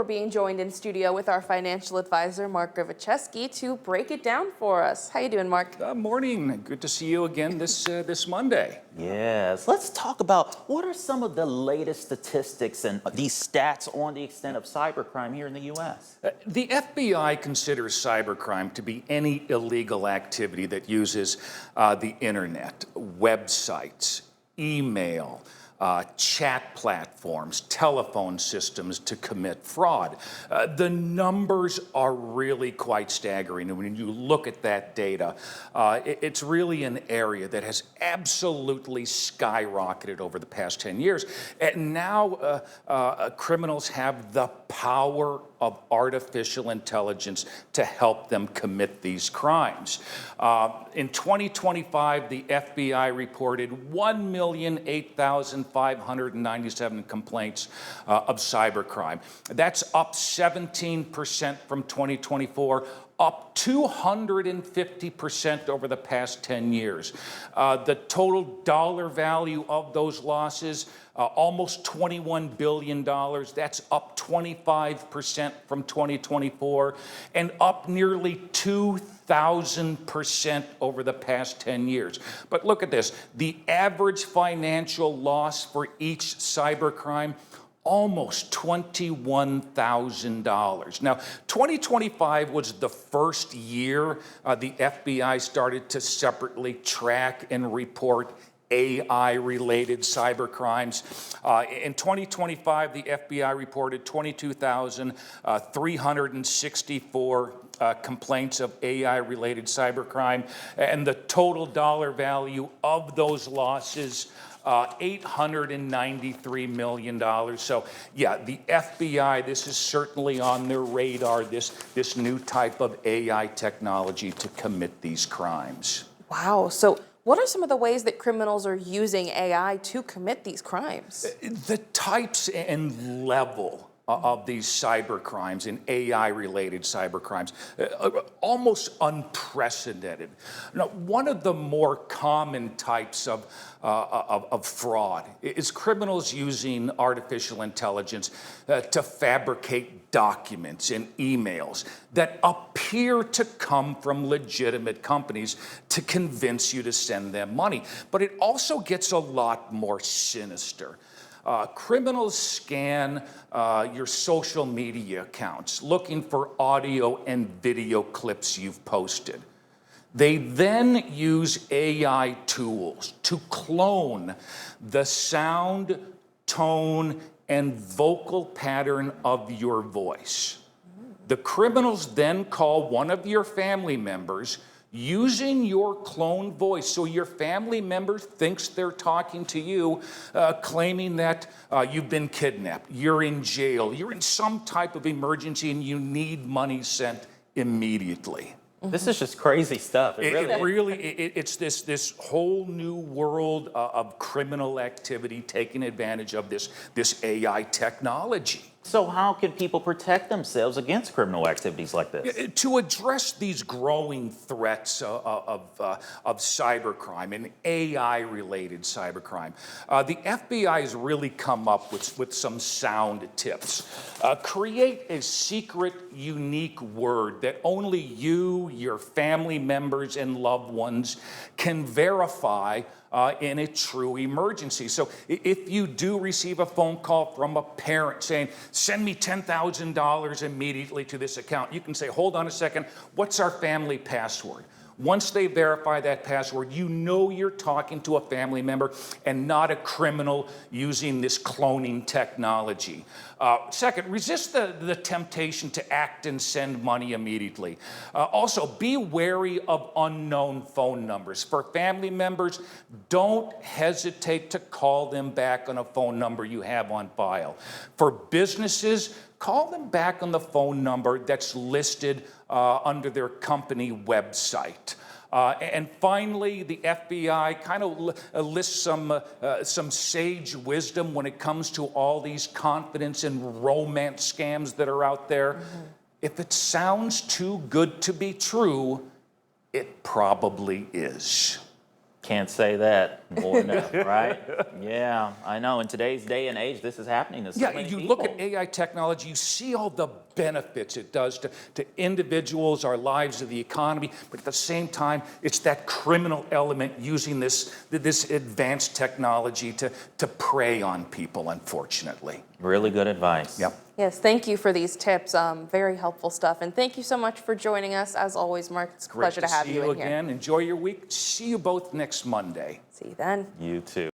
We're being joined in studio with our financial advisor, Mark Grywacheski, to break it down for us. How you doing, Mark? Morning. Good to see you again this Monday. Yes. Let's talk about what are some of the latest statistics and these stats on the extent of cybercrime here in the U.S. The FBI considers cybercrime to be any illegal activity that uses the internet, websites, email, chat platforms, telephone systems to commit fraud. The numbers are really quite staggering. And when you look at that data, it's really an area that has absolutely skyrocketed over the past 10 years. And now criminals have the power of artificial intelligence to help them commit these crimes. In 2025, the FBI reported 1,008,597 complaints of cybercrime. That's up 17% from 2024, up 250% over the past 10 years. The total dollar value of those losses, almost $21 billion. That's up 25% from 2024 and up nearly 2,000% over the past 10 years. But look at this. The average financial loss for each cybercrime, almost $21,000. Now, 2025 was the first year the FBI started to separately track and report AI-related cybercrimes. In 2025, the FBI reported 22,364 complaints of AI-related cybercrime, and the total dollar value of those losses, $893 million. So, yeah, the FBI, this is certainly on their radar, this new type of AI technology to commit these crimes. Wow. So what are some of the ways that criminals are using AI to commit these crimes? The types and level of these cybercrimes and AI-related cybercrimes, almost unprecedented. Now, one of the more common types of fraud is criminals using artificial intelligence to fabricate documents and emails that appear to come from legitimate companies to convince you to send them money. But it also gets a lot more sinister. Criminals scan your social media accounts looking for audio and video clips you've posted. They then use AI tools to clone the sound, tone, and vocal pattern of your voice. The criminals then call one of your family members using your cloned voice, so your family member thinks they're talking to you, claiming that you've been kidnapped, you're in jail, you're in some type of emergency, and you need money sent immediately. This is just crazy stuff. It's this whole new world of criminal activity taking advantage of this AI technology. So how can people protect themselves against criminal activities like this? To address these growing threats of cybercrime and AI-related cybercrime, the FBI has really come up with some sound tips. Create a secret, unique word that only you, your family members, and loved ones can verify in a true emergency. So if you do receive a phone call from a parent saying, send me $10,000 immediately to this account, you can say, hold on a second, what's our family password? Once they verify that password, you know you're talking to a family member and not a criminal using this cloning technology. Second, resist the temptation to act and send money immediately. Also, be wary of unknown phone numbers. For family members, don't hesitate to call them back on a phone number you have on file. For businesses, call them back on the phone number that's listed under their company website. And finally, the FBI kind of lists some sage wisdom when it comes to all these confidence and romance scams that are out there. Mm-hmm. If it sounds too good to be true, it probably is. Can't say that more enough, right? Yeah, I know. In today's day and age, this is happening to so Yeah, many you people. look at AI technology, you see all the benefits it does to individuals, our lives, of the economy, but at the same time, it's that criminal element using this advanced technology to prey on people, unfortunately. Really good advice. Yep. Yes, thank you for these tips. Very helpful stuff. And thank you so much for joining us. As always, Mark, it's a pleasure to have See you you in here. again. Enjoy your week. See you both next Monday. See you then. You too.